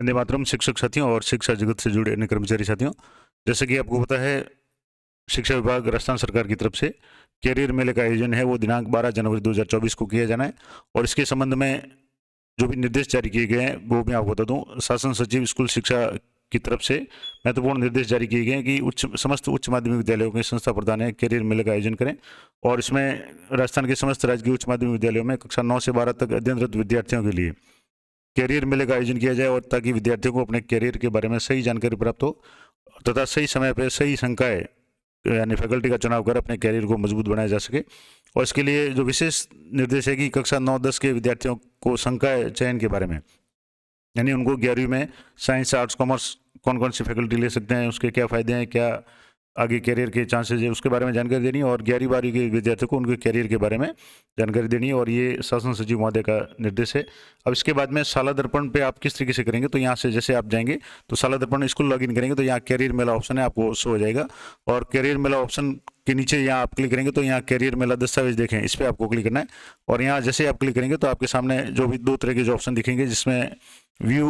वंदे मातरम। शिक्षक साथियों और शिक्षा जगत से जुड़े अन्य कर्मचारी साथियों, जैसे कि आपको पता है, शिक्षा विभाग राजस्थान सरकार की तरफ से कैरियर मेले का आयोजन है वो दिनांक 12 जनवरी 2024 को किया जाना है। और इसके संबंध में जो भी निर्देश जारी किए गए हैं वो मैं आपको बता दूं। शासन सचिव स्कूल शिक्षा की तरफ से महत्वपूर्ण निर्देश जारी किए गए हैं कि समस्त उच्च माध्यमिक विद्यालयों के संस्था प्रधान है कैरियर मेले का आयोजन करें। और इसमें राजस्थान के समस्त राज्य के उच्च माध्यमिक विद्यालयों में कक्षा 9 से 12 तक अध्ययनरत विद्यार्थियों के लिए कैरियर मेले का आयोजन किया जाए, और ताकि विद्यार्थियों को अपने कैरियर के बारे में सही जानकारी प्राप्त हो तथा सही समय पर सही संकाय यानी फैकल्टी का चुनाव कर अपने कैरियर को मजबूत बनाया जा सके। और इसके लिए जो विशेष निर्देश है कि कक्षा 9-10 के विद्यार्थियों को संकाय चयन के बारे में, यानी उनको 11वीं में साइंस आर्ट्स कॉमर्स कौन कौन सी फैकल्टी ले सकते हैं, उसके क्या फ़ायदे हैं, क्या आगे कैरियर के चांसेस है, उसके बारे में जानकारी देनी है। और 11वीं-12वीं के विद्यार्थियों को उनके कैरियर के बारे में जानकारी देनी है। और ये शासन सचिव महोदय का निर्देश है। अब इसके बाद में शाला दर्पण पे आप किस तरीके से करेंगे, तो यहाँ से जैसे आप जाएंगे तो शाला दर्पण स्कूल लॉगिन करेंगे तो यहाँ कैरियर मेला ऑप्शन है, आपको शो हो जाएगा। और कैरियर मेला ऑप्शन के नीचे यहाँ आप क्लिक करेंगे तो यहाँ कैरियर मेला दस्तावेज देखें, इस पर आपको क्लिक करना है। और यहाँ जैसे आप क्लिक करेंगे तो आपके सामने जो भी दो तरह के जो ऑप्शन दिखेंगे, जिसमें व्यू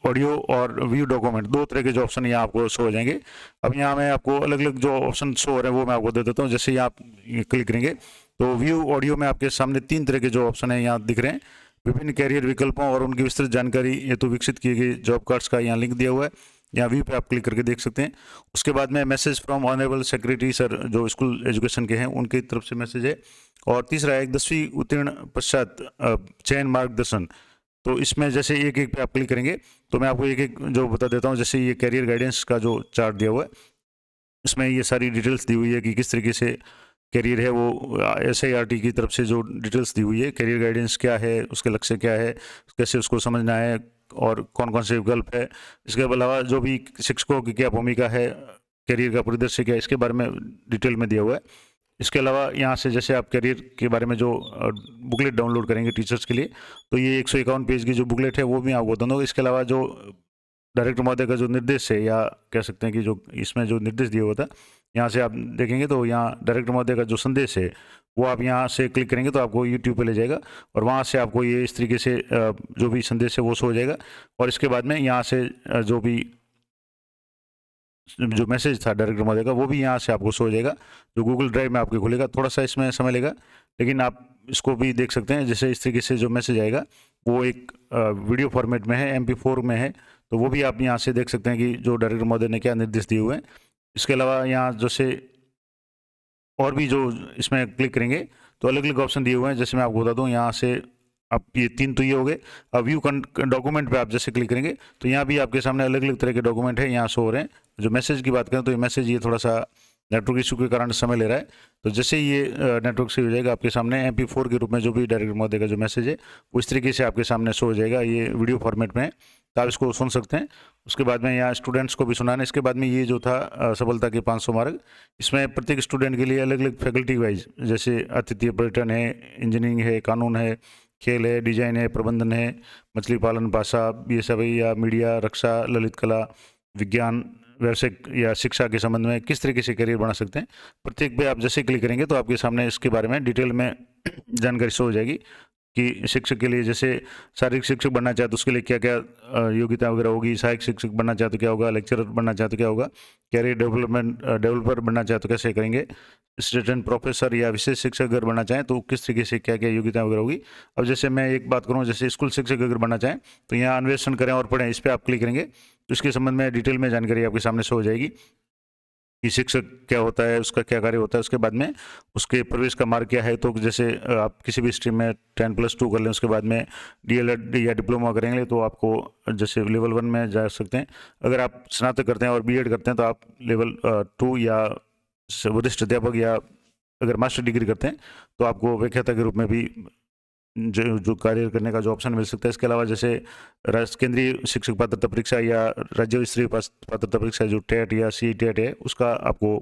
ऑडियो और व्यू डॉक्यूमेंट, दो तरह के जो ऑप्शन यहाँ आपको शो हो जाएंगे। अब यहाँ मैं आपको अलग अलग जो ऑप्शन शो हो रहे हैं वो मैं आपको दे देता हूँ। जैसे ही आप क्लिक करेंगे तो व्यू ऑडियो में आपके सामने 3 तरह के जो ऑप्शन है यहाँ दिख रहे हैं। विभिन्न कैरियर विकल्पों और उनकी विस्तृत जानकारी हेतु विकसित किए गए जॉब कार्ड्स का यहाँ लिंक दिया हुआ है, यहाँ व्यू पे आप क्लिक करके देख सकते हैं। उसके बाद में message from honourable secretary sir, जो स्कूल एजुकेशन के हैं उनकी तरफ से मैसेज है। और तीसरा है 10वीं उत्तीर्ण पश्चात चयन मार्गदर्शन। तो इसमें जैसे एक एक पे आप क्लिक करेंगे तो मैं आपको एक एक जो बता देता हूँ। जैसे ये कैरियर गाइडेंस का जो चार्ट दिया हुआ है, इसमें ये सारी डिटेल्स दी हुई है कि किस तरीके से कैरियर है वो SIRT की तरफ से जो डिटेल्स दी हुई है, कैरियर गाइडेंस क्या है, उसके लक्ष्य क्या है, कैसे उसको समझना है और कौन कौन से विकल्प है। इसके अलावा जो भी शिक्षकों की क्या भूमिका है, कैरियर का परिदृश्य क्या है, इसके बारे में डिटेल में दिया हुआ है। इसके अलावा यहाँ से जैसे आप कैरियर के बारे में जो बुकलेट डाउनलोड करेंगे टीचर्स के लिए, तो ये 151 पेज की जो बुकलेट है वो भी आपको बता दूँगा। इसके अलावा जो डायरेक्टर महोदय का जो निर्देश है, या कह सकते हैं कि जो इसमें जो निर्देश दिया हुआ था, यहाँ से आप देखेंगे तो यहाँ डायरेक्टर महोदय का जो संदेश है वो आप यहाँ से क्लिक करेंगे तो आपको यूट्यूब पे ले जाएगा। और वहाँ से आपको ये इस तरीके से जो भी संदेश है वो शो हो जाएगा। और इसके बाद में यहाँ से जो भी जो मैसेज था डायरेक्टर महोदय का वो भी यहाँ से आपको शो हो जाएगा, जो गूगल ड्राइव में आपके खुलेगा। थोड़ा सा इसमें समय लेगा, लेकिन आप इसको भी देख सकते हैं। जैसे इस तरीके से जो मैसेज आएगा वो एक वीडियो फॉर्मेट में है, MP4 में है, तो वो भी आप यहाँ से देख सकते हैं कि जो डायरेक्टर महोदय ने क्या निर्देश दिए हुए हैं। इसके अलावा यहाँ जैसे और भी जो इसमें क्लिक करेंगे तो अलग अलग ऑप्शन दिए हुए हैं। जैसे मैं आपको बता दूँ, यहाँ से आप ये 3 तो ये हो गए। अब व्यू डॉक्यूमेंट पे आप जैसे क्लिक करेंगे तो यहाँ भी आपके सामने अलग अलग तरह के डॉक्यूमेंट है, यहाँ शो हो रहे हैं। जो मैसेज की बात करें तो ये मैसेज ये थोड़ा सा नेटवर्क इशू के कारण समय ले रहा है। तो जैसे ही ये नेटवर्क से हो जाएगा आपके सामने MP4 के रूप में जो भी डायरेक्टर महोदय का जो मैसेज है वो इस तरीके से आपके सामने शो हो जाएगा। ये वीडियो फॉर्मेट में है तो आप इसको सुन सकते हैं। उसके बाद में यहाँ स्टूडेंट्स को भी सुनाना है। इसके बाद में ये जो था सफलता के 500 मार्ग, इसमें प्रत्येक स्टूडेंट के लिए अलग अलग फैकल्टी वाइज, जैसे अतिथि पर्यटन है, इंजीनियरिंग है, कानून है, खेल है, डिजाइन है, प्रबंधन है, मछली पालन, भाषा, BSI या मीडिया, रक्षा, ललित कला, विज्ञान, व्यवसायिक या शिक्षा के संबंध में किस तरीके से करियर बना सकते हैं, प्रत्येक पे आप जैसे क्लिक करेंगे तो आपके सामने इसके बारे में डिटेल में जानकारी शो हो जाएगी कि शिक्षक के लिए जैसे शारीरिक शिक्षक बनना चाहे तो उसके लिए क्या क्या योग्यता वगैरह होगी, सहायक शिक्षक बनना चाहे तो क्या होगा, लेक्चरर बनना चाहे तो क्या होगा, कैरियर डेवलपर बनना चाहे तो कैसे करेंगे, असिस्टेंट प्रोफेसर या विशेष शिक्षक अगर बनना चाहें तो किस तरीके से क्या क्या योग्यता वगैरह होगी। अब जैसे मैं एक बात करूँ, जैसे स्कूल शिक्षक अगर बनना चाहें तो यहाँ अन्वेषण करें और पढ़ें, इस पर आप क्लिक करेंगे तो इसके संबंध में डिटेल में जानकारी आपके सामने शो हो जाएगी कि शिक्षक क्या होता है, उसका क्या कार्य होता है। उसके बाद में उसके प्रवेश का मार्ग क्या है। तो जैसे आप किसी भी स्ट्रीम में 10+2 कर लें, उसके बाद में DLED या डिप्लोमा करेंगे तो आपको जैसे लेवल 1 में जा सकते हैं। अगर आप स्नातक करते हैं और B.Ed करते हैं तो आप लेवल 2 या वरिष्ठ अध्यापक या अगर मास्टर डिग्री करते हैं तो आपको व्याख्याता के रूप में भी जो कार्य करने का जो ऑप्शन मिल सकता है। इसके अलावा जैसे केंद्रीय शिक्षक पात्रता परीक्षा या राज्य स्तरीय पात्रता परीक्षा जो टेट या CTET है उसका आपको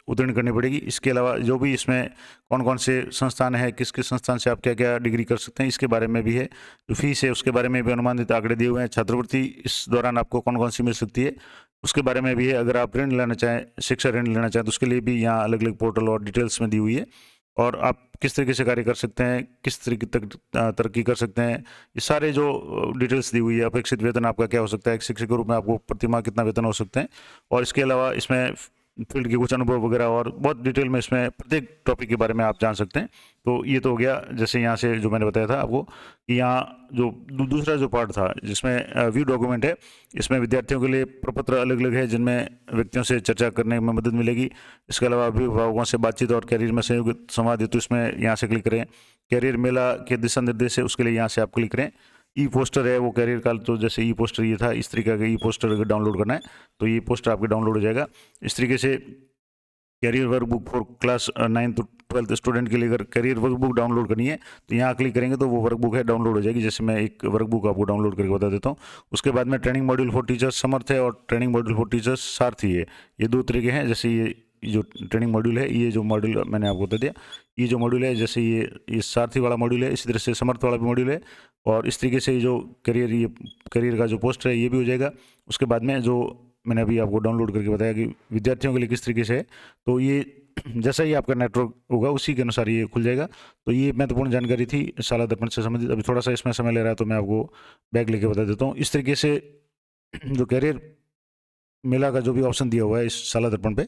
उत्तीर्ण करनी पड़ेगी। इसके अलावा जो भी इसमें कौन कौन से संस्थान है, किस किस संस्थान से आप क्या क्या डिग्री कर सकते हैं, इसके बारे में भी है। जो फीस है उसके बारे में भी अनुमानित आंकड़े दिए हुए हैं। छात्रवृत्ति इस दौरान आपको कौन कौन सी मिल सकती है उसके बारे में भी है। अगर आप ऋण लेना चाहें, शिक्षा ऋण लेना चाहें तो उसके लिए भी यहाँ अलग अलग पोर्टल और डिटेल्स में दी हुई है। और आप किस तरीके से कार्य कर सकते हैं, किस तरीके तक तरक्की कर सकते हैं, ये सारे जो डिटेल्स दी हुई है। अपेक्षित वेतन आपका क्या हो सकता है, एक शिक्षक के रूप में आपको प्रति माह कितना वेतन हो सकते हैं, और इसके अलावा इसमें फील्ड के कुछ अनुभव वगैरह और बहुत डिटेल में इसमें प्रत्येक टॉपिक के बारे में आप जान सकते हैं। तो ये तो हो गया जैसे यहाँ से जो मैंने बताया था आपको कि यहाँ जो दूसरा जो पार्ट था जिसमें व्यू डॉक्यूमेंट है, इसमें विद्यार्थियों के लिए प्रपत्र अलग अलग है जिनमें व्यक्तियों से चर्चा करने में मदद मिलेगी। इसके अलावा अभिभावकों से बातचीत और कैरियर में संयुक्त संवाद हेतु इसमें यहाँ से क्लिक करें। कैरियर मेला के दिशा निर्देश है, उसके लिए यहाँ से आप क्लिक करें। ई पोस्टर है वो कैरियर का, तो जैसे ई पोस्टर ये था, इस तरीके का ई पोस्टर अगर डाउनलोड करना है तो ये पोस्टर आपके डाउनलोड हो जाएगा। इस तरीके से career workbook for class 9 to 12 student के लिए अगर कैरियर वर्कबुक डाउनलोड करनी है तो यहाँ क्लिक करेंगे तो वो वर्कबुक है डाउनलोड हो जाएगी। जैसे मैं एक वर्कबुक आपको डाउनलोड करके बता देता हूँ। उसके बाद में ट्रेनिंग मॉड्यूल फॉर टीचर्स समर्थ है और ट्रेनिंग मॉड्यूल फॉर टीचर्स सारथी है। ये दो तरीके हैं। जैसे ये जो ट्रेनिंग मॉड्यूल है, ये जो मॉड्यूल मैंने आपको बता दिया, ये जो मॉड्यूल है जैसे ये सारथी वाला मॉड्यूल है, इसी तरह से समर्थ वाला भी मॉड्यूल है। और इस तरीके से जो करियर का जो पोस्ट है ये भी हो जाएगा। उसके बाद में जो मैंने अभी आपको डाउनलोड करके बताया कि विद्यार्थियों के लिए किस तरीके से है, तो ये जैसा ही आपका नेटवर्क होगा उसी के अनुसार ये खुल जाएगा। तो ये महत्वपूर्ण जानकारी थी शाला दर्पण से संबंधित। अभी थोड़ा सा इसमें समय ले रहा है तो मैं आपको बैक लेके बता देता हूँ। इस तरीके से जो कैरियर मेला का जो भी ऑप्शन दिया हुआ है इस शाला दर्पण पे,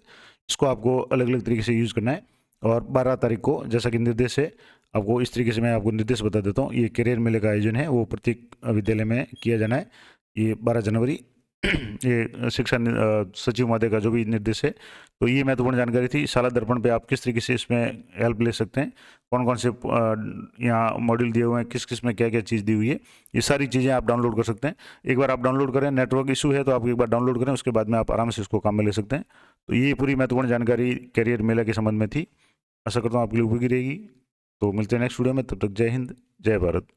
इसको आपको अलग अलग तरीके से यूज़ करना है। और 12 तारीख को जैसा कि निर्देश है, आपको इस तरीके से मैं आपको निर्देश बता देता हूँ। ये कैरियर मेले का आयोजन है वो प्रत्येक विद्यालय में किया जाना है। ये 12 जनवरी ये शिक्षा सचिव महोदय का जो भी निर्देश है। तो ये महत्वपूर्ण जानकारी थी। शाला दर्पण पे आप किस तरीके से इसमें हेल्प ले सकते हैं, कौन कौन से यहाँ मॉड्यूल दिए हुए हैं, किस किस में क्या क्या चीज़ दी हुई है, ये सारी चीज़ें आप डाउनलोड कर सकते हैं। एक बार आप डाउनलोड करें, नेटवर्क इशू है तो आप एक बार डाउनलोड करें, उसके बाद में आप आराम से इसको काम में ले सकते हैं। तो ये पूरी महत्वपूर्ण जानकारी कैरियर मेला के संबंध में थी। आशा करता हूँ आपके लिए उपयोगी रहेगी। तो मिलते हैं नेक्स्ट वीडियो में, तब तक जय हिंद, जय भारत।